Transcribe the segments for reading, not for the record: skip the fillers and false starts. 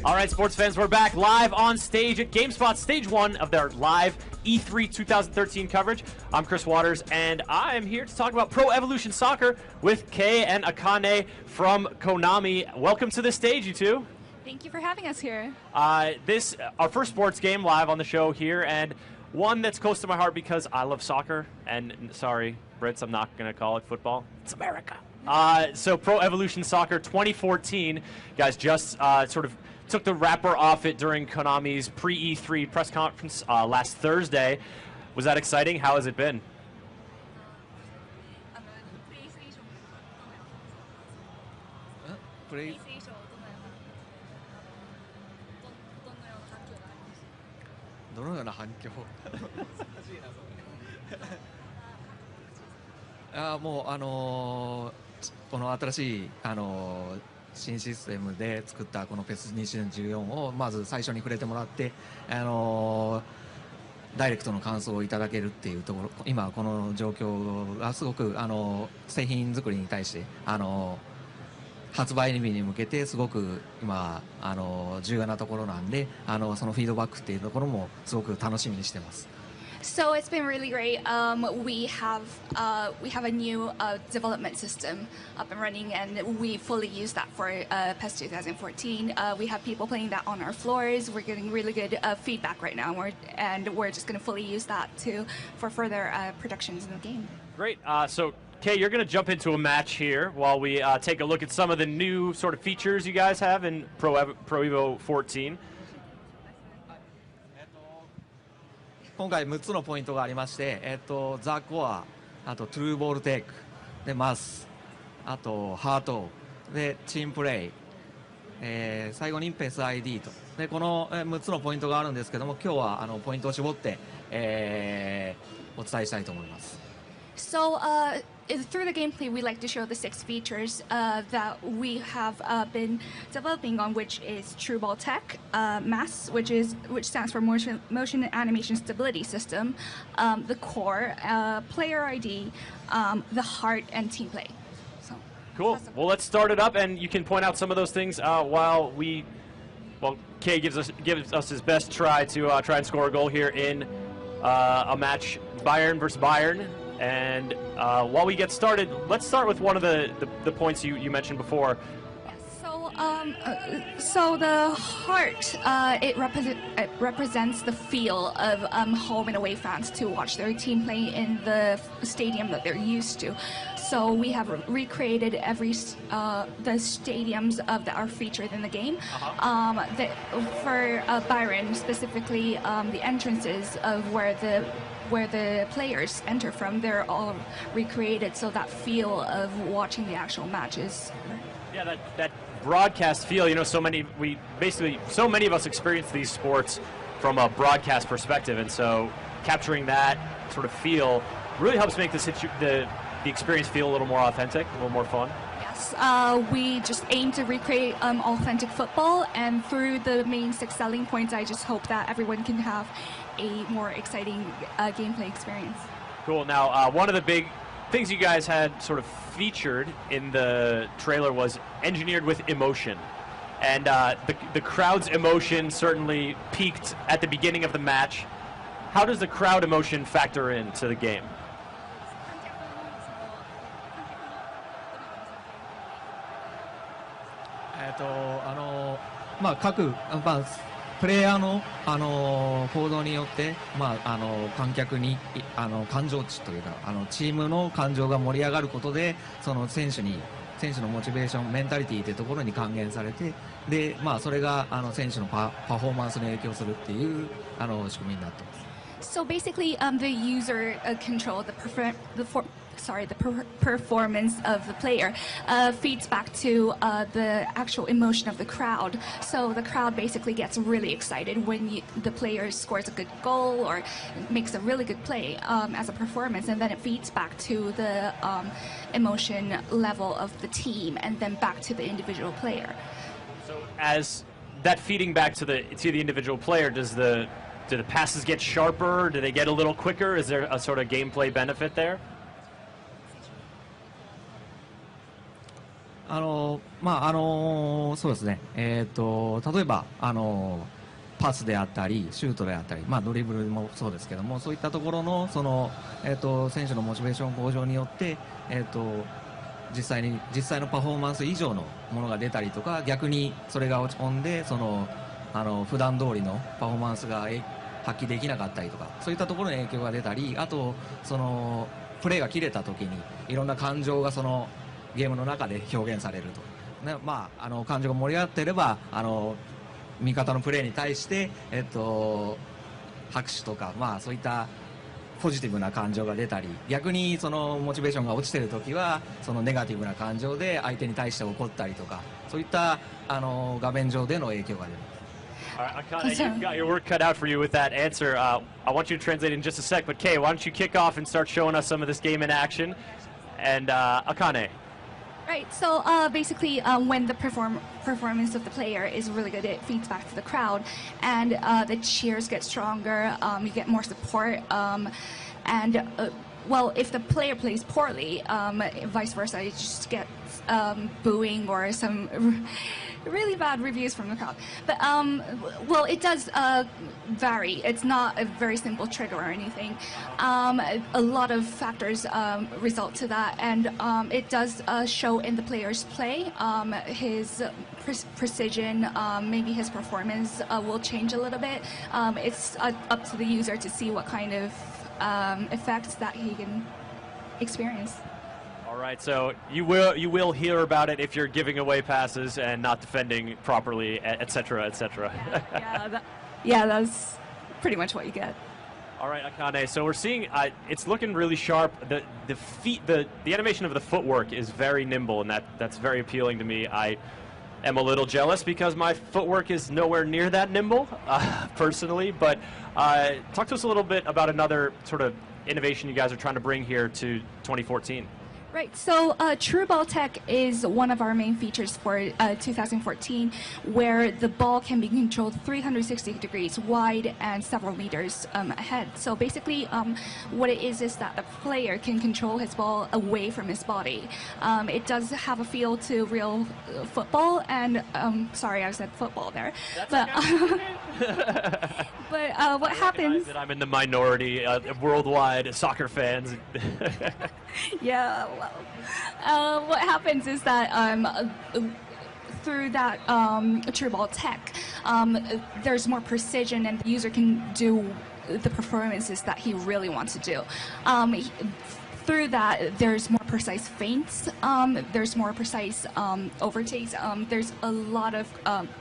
All right, sports fans, we're back live on stage at GameSpot, stage 1 of their live E3 2013 coverage. I'm Chris Waters, and I'm here to talk about Pro Evolution Soccer with Kei and Akane from Konami. Welcome to the stage, you two. Thank you for having us here. This our first sports game live on the show here, and one that's close to my heart because I love soccer. And sorry, Brits, I'm not going to call it football. It's America. So Pro Evolution Soccer 2014, guys, just sort of took the wrapper off it during Konami's pre-E3 press conference last Thursday. Was that exciting? How has it been? Mo この新しい新システムで作ったこのフェス2014をまず最初に触れてもらってダイレクトの感想をいただけるっていうところ、今この状況がすごく製品作りに対して発売日に向けてすごく今重要なところなんでそのフィードバックっていうところもすごく楽しみにしてます。So it's been really great. We have a new development system up and running, and we fully use that for PES 2014. We have people playing that on our floors. We're getting really good feedback right now, and we're just going to fully use that for further productions in the game. Great. So Kei, you're going to jump into a match here while we take a look at some of the new sort of features you guys have in Pro Evo 14. 今回6つのポイントがありまして、ザ・コア、あとトゥルーボールテイク、でマス、あとハート、でチームプレイ、最後にペス ID と、でこの6つのポイントがあるんですけども、今日はポイントを絞って、お伝えしたいと思います。So through the gameplay, we like to show the 6 features that we have been developing on, which is True Ball Tech, MAS, which stands for Motion and Animation Stability System, the Core, Player ID, the Heart, and Team Play. So, cool. Well, let's start it up, and you can point out some of those things while Kei gives us his best try to try and score a goal here in a match, Bayern versus Bayern. And while we get started, let's start with one of the points you mentioned before. So the heart, it represents the feel of home and away fans to watch their team play in the stadium that they're used to. So we have recreated the stadiums that are featured in the game. For Byron specifically, the entrances of where the players enter from, they're all recreated, so that feel of watching the actual matches. Yeah, that broadcast feel, you know, so many of us experience these sports from a broadcast perspective, and so capturing that sort of feel really helps make the experience feel a little more authentic, a little more fun. Yes, we just aim to recreate authentic football, and through the main 6 selling points, I just hope that everyone can have a more exciting gameplay experience. Cool. Now, one of the big things you guys had sort of featured in the trailer was engineered with emotion. And the crowd's emotion certainly peaked at the beginning of the match. How does the crowd emotion factor into the game? 各プレイヤーの行動によって観客に感情値というかチームの感情が盛り上がることでその選手のモチベーションメンタリティというところに還元されてでそれが選手のパフォーマンスに影響するっていう仕組みになってます。So basically, the user control the performance of the player feeds back to the actual emotion of the crowd. So the crowd basically gets really excited when the player scores a good goal or makes a really good play as a performance, and then it feeds back to the emotion level of the team and then back to the individual player. So as that feeding back to the individual player, do the passes get sharper? Do they get a little quicker? Is there a sort of gameplay benefit there? そうですね、例えば、パスであったり、シュートであったり、ドリブルもそうですけども、そういったところの、選手のモチベーション向上によって、実際のパフォーマンス以上のものが出たりとか、逆にそれが落ち込んで、普段通りのパフォーマンスが発揮できなかったりとか、そういったところに影響が出たり、あと、プレーが切れた時に、いろんな感情がゲームの中で表現されると。ね、感情が盛り上がっていれば、味方のプレーに対して、拍手とか、そういったポジティブな感情が出たり、逆にモチベーションが落ちているときはネガティブな感情で相手に対して怒ったりとか、そういった画面上での影響が出ます。All right, Akane, you've got your work cut out for you with that answer. I want you to translate in just a sec, but Kay, why don't you kick off and start showing us some of this game in action? And Akane. Right, so basically when the performance of the player is really good, it feeds back to the crowd, and the cheers get stronger, you get more support, and well, if the player plays poorly, vice versa, you just get booing or some really bad reviews from the crowd. But well, it does vary. It's not a very simple trigger or anything. A lot of factors result to that, and it does show in the player's play. His precision, maybe his performance will change a little bit. It's up to the user to see what kind of effects that he can experience. All right, so you will hear about it if you're giving away passes and not defending properly, etc., etc. Yeah, that's pretty much what you get. All right, Akane. So we're seeing it's looking really sharp. The animation of the footwork is very nimble, and that's very appealing to me. I am a little jealous because my footwork is nowhere near that nimble, personally. But talk to us a little bit about another sort of innovation you guys are trying to bring here to 2014. Right, so True Ball Tech is one of our main features for 2014, where the ball can be controlled 360 degrees wide and several meters ahead. So basically, what it is that the player can control his ball away from his body. It does have a feel to real football, and sorry, I said football there. But, but what happens? That I'm in the minority, worldwide soccer fans. Yeah, well, what happens is that through that True Ball Tech, there's more precision, and the user can do the performances that he really wants to do. Through that, there's more precise feints, there's more precise overtakes, there's a lot of,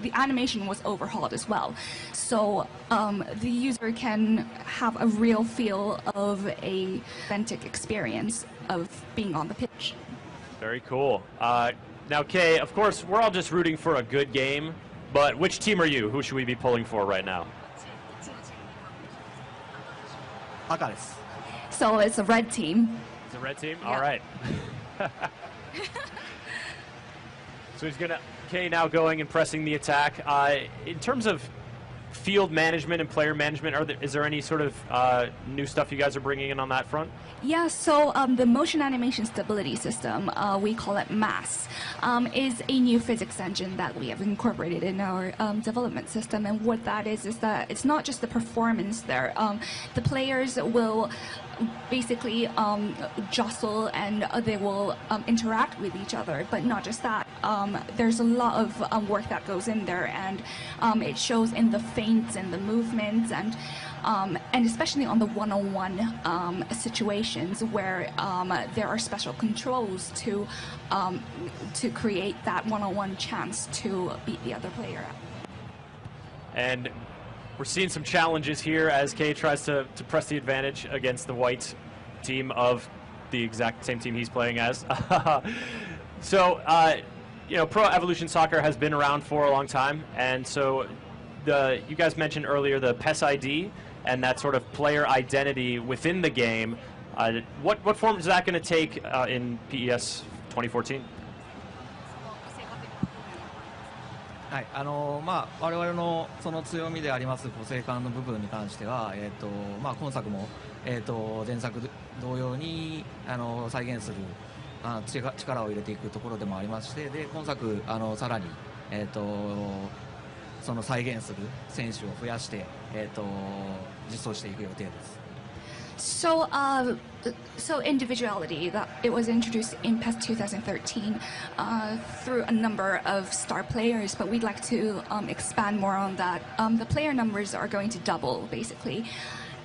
the animation was overhauled as well. So the user can have a real feel of a authentic experience of being on the pitch. Very cool. Now, Kay, of course, we're all just rooting for a good game, but which team are you? Who should we be pulling for right now? Aka desu. So it's a red team. It's a red team? Yeah. All right. So he's going to, Kay now going and pressing the attack. In terms of field management and player management, is there any sort of new stuff you guys are bringing in on that front? Yeah, so the motion animation stability system, we call it MAS, is a new physics engine that we have incorporated in our development system. And what that is that it's not just the performance there. The players will basically jostle, and they will interact with each other, but not just that. There's a lot of work that goes in there, and it shows in the feints and the movements, and especially on the one-on-one situations where there are special controls to create that one-on-one chance to beat the other player. And we're seeing some challenges here as Kay tries to press the advantage against the white team of the exact same team he's playing as. So, you know, Pro Evolution Soccer has been around for a long time, and so you guys mentioned earlier the PES ID and that sort of player identity within the game. What form is that going to take in PES 2014? はい、我々のその強みであります個性感の部分に関しては、今作も、前作同様に再現する、力を入れていくところでもありまして、で今作さらに、その再現する選手を増やして、実装していく予定です。So, so individuality, that it was introduced in PES 2013 through a number of star players, but we'd like to expand more on that. The player numbers are going to double, basically,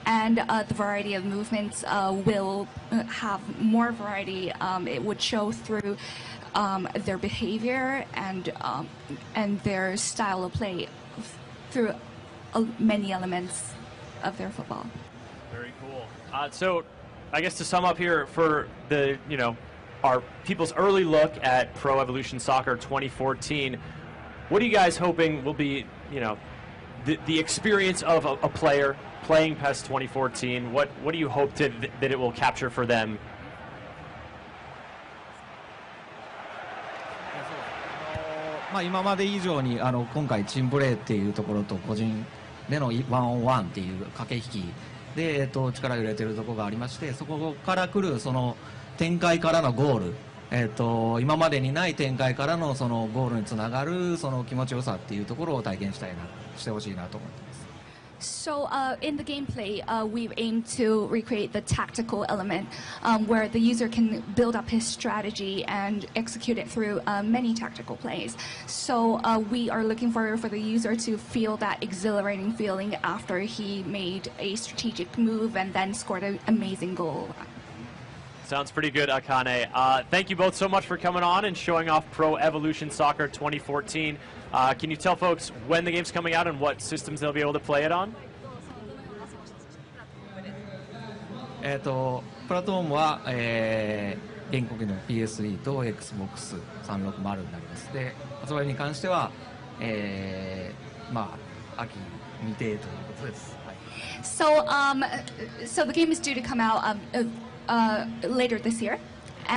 and the variety of movements will have more variety. It would show through their behavior and their style of play through many elements of their football. Very cool. So, I guess to sum up here for the, our people's early look at Pro Evolution Soccer 2014, what are you guys hoping will be, the experience of a player playing PES 2014? What do you hope that it will capture for them? 今まで以上に今回チームプレーっていうところと個人でのワンオンワンっていう駆け引きで、力を入れてるところがありまして、そこから来るその展開からのゴール、今までにない展開からのそのゴールにつながるその気持ちよさっていうところを体験してほしいなと思ってます。So in the gameplay, we've aimed to recreate the tactical element where the user can build up his strategy and execute it through many tactical plays. So we are looking for the user to feel that exhilarating feeling after he made a strategic move and then scored an amazing goal. Sounds pretty good, Akane. Thank you both so much for coming on and showing off Pro Evolution Soccer 2014. Can you tell folks when the game's coming out and what systems they'll be able to play it on? プラットフォームは、現行機の PS3 と Xbox360 になります。で、発売に関しては、秋未定ということです。はい。So the game is due to come out later this year,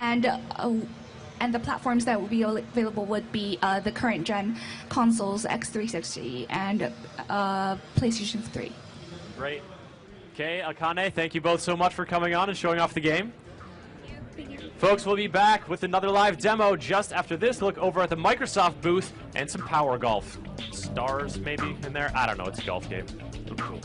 and the platforms that will be available would be the current gen consoles, X360 and PlayStation 3. Great. Okay, Akane, thank you both so much for coming on and showing off the game. Thank you. Folks, we'll be back with another live demo just after this. Look over at the Microsoft booth and some Power Golf. Stars maybe in there? I don't know, it's a golf game. Cool.